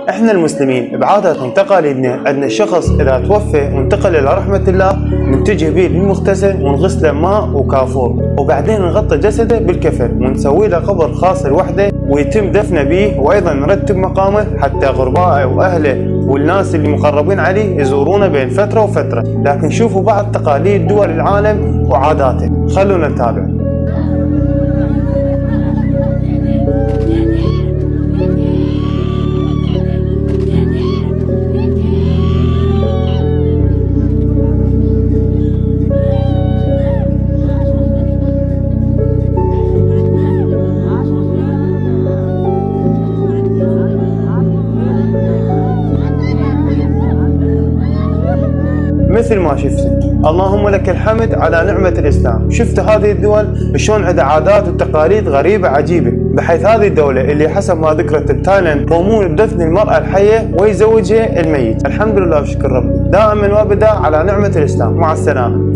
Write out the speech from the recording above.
احنا المسلمين بعاداتنا وتقاليدنا عندنا الشخص اذا توفى وانتقل الى رحمة الله نتجه به للمغتسل ونغسله ماء وكافور، وبعدين نغطي جسده بالكفن ونسوي له قبر خاص لوحده ويتم دفنه به، وايضا نرتب مقامه حتى غربائه واهله والناس اللي مقربين عليه يزورونه بين فترة وفترة. لكن شوفوا بعض تقاليد دول العالم وعاداته، خلونا نتابع. مثل ما شفت، اللهم لك الحمد على نعمة الإسلام. شفت هذه الدول شلون عندها عادات وتقاليد غريبة عجيبة، بحيث هذه الدولة اللي حسب ما ذكرت بتايلاند يقومون بدفن المرأة الحية ويزوجها الميت. الحمد لله وشكر ربي دائما وابدا على نعمة الإسلام. مع السلامة.